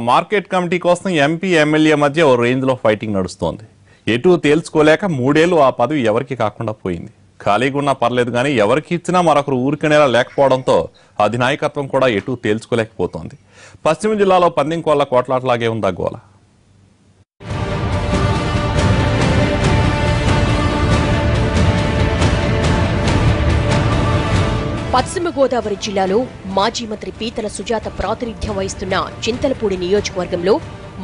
Market committee కోసం MP MLA మధ్య ఓ రేంజ్లో ఫైటింగ్ నడుస్తోంది. ఎటు తేల్చుకోలేక 3 ఏళ్లు ఆ పదవి ఎవరికి కాకుండా పోయింది. ఖాళీగా ఉన్నా పర్లేదు కానీ ఎవరికి ఇచ్చినా మరొకరు ఊరికనేలా లేకపోవడంతో అధినాయకత్వం కూడా ఎటు తేల్చుకోలేకపోతోంది. పశ్చిమ జిల్లాలో పందెంకోళ్ల కోట్లాటలాగే ఉందా గోల. పశ్చిమ గోదావరి జిల్లాలో మాజీ మంత్రి పీతల సుజాత ప్రాతినిధ్యం వహిస్తున్న చింతలపూడి నియోజకవర్గంలో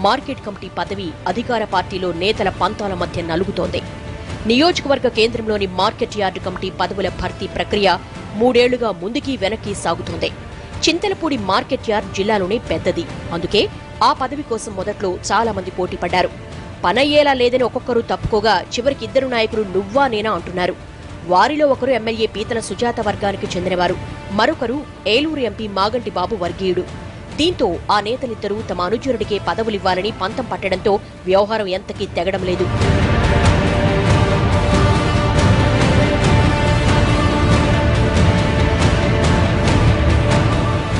మార్కెట్ కమిటీ పదవి అధికార పార్టీలో నేతల పంతాల మధ్య నలుగుతోంది. నియోజకవర్గ కేంద్రంలోని మార్కెట్ యార్డు కమిటీ పదవుల భర్తీ ప్రక్రియ 3 ఏళ్లుగా ముందుకి వెనక్కి సాగుతోంది. చింతలపూడి మార్కెట్ యార్డ్ జిల్లాలోనే పెద్దది. అందుకే ఆ పదవి కోసం మొదట్లో చాలా మంది పోటీ పడ్డారు. పనయ్యేలా లేదని ఒక్కొక్కరు తప్పుకోగా చివరికి 2 నాయకులు నువ్వా నేనా అంటున్నారు. వారిలో ఒకరు ఎమ్మెల్యే పీతల సుజాత వర్గానికి చెందినవారు, మరొకరు ఏలూరు ఎంపీ మాగంటి బాబు వర్గీయుడు. దీంతో ఆ నేతలిద్దరూ తమ అనుచరుడికే పదవులివ్వాలని పంతం పట్టడంతో వ్యవహారం ఎంతకీ తెగడం లేదు.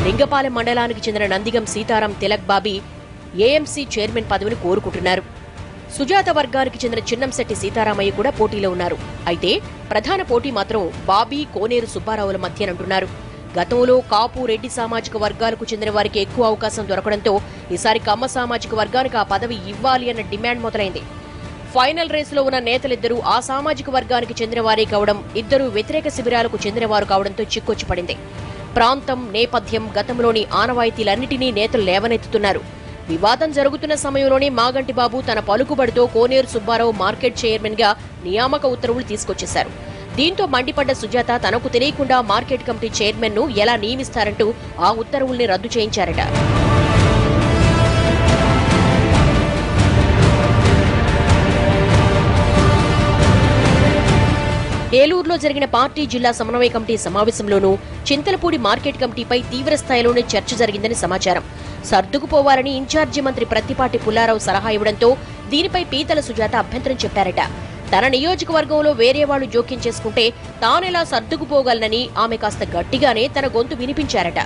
లింగపాలెం మండలానికి చెందిన నందిగం సీతారాం తిలక్ బాబీ ఏఎంసీ చైర్మన్ పదవిని కోరుకుంటున్నారు. సుజాత వర్గానికి చెందిన చిన్నంశెట్టి సీతారామయ్య కూడా పోటీలో ఉన్నారు. అయితే ప్రధాన పోటీ మాత్రం బాబీ కోనేరు సుబ్బారావుల మధ్యనంటున్నారు. గతంలో కాపు రెడ్డి సామాజిక వర్గాలకు చెందిన వారికి ఎక్కువ అవకాశం దొరకడంతో ఈసారి కమ్మ సామాజిక వర్గానికి ఆ పదవి ఇవ్వాలి అన్న డిమాండ్ మొదలైంది. ఫైనల్ రేసులో ఉన్న నేతలిద్దరూ ఆ సామాజిక వర్గానికి చెందిన వారే కావడం, ఇద్దరూ వ్యతిరేక శిబిరాలకు చెందినవారు కావడంతో చిక్కొచ్చి పడింది. ప్రాంతం, నేపథ్యం, గతంలోని ఆనవాయితీలన్నిటినీ నేతలు లేవనెత్తుతున్నారు. వివాదం జరుగుతున్న సమయంలోనే మాగంటి బాబు తన పలుకుబడితో కోనేరు సుబ్బారావు మార్కెట్ చైర్మన్ గా నియామక ఉత్తర్వులు తీసుకొచ్చేశారు. దీంతో మండిపడ్డ సుజాత తనకు తెలియకుండా మార్కెట్ కమిటీ చైర్మన్ ను ఎలా నియమిస్తారంటూ ఆ ఉత్తర్వుల్ని రద్దు చేయించారట. ఏలూరులో జరిగిన పార్టీ జిల్లా సమన్వయ కమిటీ సమావేశంలోనూ చింతలపూడి మార్కెట్ కమిటీపై తీవ్ర స్థాయిలోనే చర్చ జరిగిందని సమాచారం. సర్దుకుపోవాలని ఇన్ఛార్జి మంత్రి ప్రత్తిపాటి పుల్లారావు సలహా ఇవ్వడంతో దీనిపై పీతల సుజాత అభ్యంతరం చెప్పారట. తన నియోజకవర్గంలో వేరే వాళ్లు జోక్యం చేసుకుంటే తానెలా సర్దుకుపోగలనని ఆమె కాస్త గట్టిగానే తన గొంతు వినిపించారట.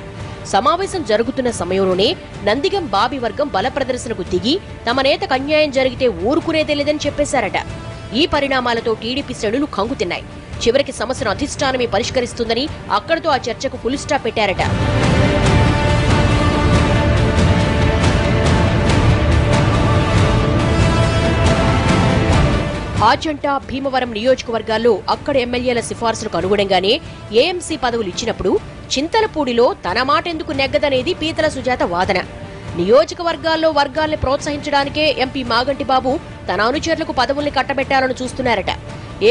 సమావేశం జరుగుతున్న సమయంలోనే నందిగం బాబీ వర్గం బల ప్రదర్శనకు దిగి తమ నేతకు అన్యాయం జరిగితే ఊరుకునేదే లేదని చెప్పేశారట. ఈ పరిణామాలతో టీడీపీ శ్రేణులు కంగుతిన్నాయి. చివరికి సమస్యను అధిష్టానమే పరిష్కరిస్తుందని అక్కడితో ఆ చర్చకు ఫుల్ స్టాప్ పెట్టారట. ఆచంట, భీమవరం నియోజకవర్గాల్లో అక్కడ ఎమ్మెల్యేల సిఫార్సులకు అనుగుణంగానే ఏఎంసీ పదవులు ఇచ్చినప్పుడు చింతలపూడిలో తన మాటెందుకు నెగ్గదనేది పీతల సుజాత వాదన. నియోజకవర్గాల్లో వర్గాల్ని ప్రోత్సహించడానికే ఎంపీ మాగంటి బాబు తన అనుచరులకు పదవుల్ని కట్టబెట్టాలని చూస్తున్నారట.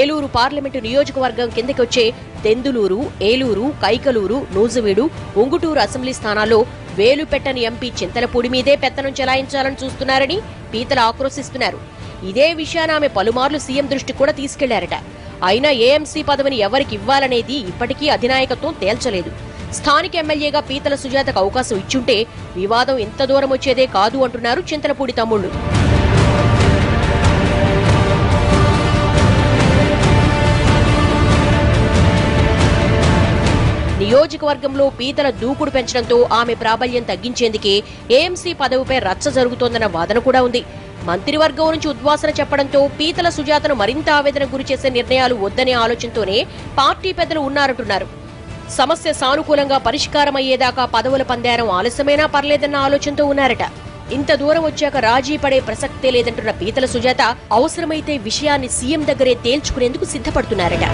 ఏలూరు పార్లమెంటు నియోజకవర్గం కిందకి వచ్చే దెందులూరు, ఏలూరు, కైకలూరు, నూజివీడు, ఉంగుటూరు అసెంబ్లీ స్థానాల్లో వేలు పెట్టని ఎంపీ చింతలపూడి మీదే పెత్తనం చెలాయించాలని చూస్తున్నారని పీతల ఆక్రోశిస్తున్నారు. ఇదే విషయాన్ని ఆమె పలుమార్లు సీఎం దృష్టికి కూడా తీసుకెళ్లారట. అయినా ఏఎంసీ పదవిని ఎవరికి ఇవ్వాలనేది ఇప్పటికీ అధినాయకత్వం తేల్చలేదు. స్థానిక ఎమ్మెల్యేగా పీతల సుజాతకు అవకాశం ఇచ్చుంటే వివాదం ఇంత దూరం వచ్చేదే కాదు అంటున్నారు చింతలపూడి తమ్ముళ్లు. నియోజకవర్గంలో పీతల దూకుడు పెంచడంతో ఆమె ప్రాబల్యం తగ్గించేందుకే ఏఎంసీ పదవిపై రచ్చ జరుగుతోందన్న వాదన కూడా ఉంది. మంత్రివర్గం నుంచి ఉద్వాసన చెప్పడంతో పీతల సుజాతను మరింత ఆవేదన గురిచేసే నిర్ణయాలు వద్దనే ఆలోచనతోనే పార్టీ పెద్దలు ఉన్నారంటున్నారు. సమస్య సానుకూలంగా పరిష్కారమయ్యేదాకా పదవుల పందేరం ఆలస్యమైనా పర్లేదన్న ఆలోచనతో ఉన్నారట. ఇంత దూరం వచ్చాక రాజీ పడే ప్రసక్తే లేదంటున్న పీతల సుజాత అవసరమైతే విషయాన్ని సీఎం దగ్గరే తేల్చుకునేందుకు సిద్ధపడుతున్నారట.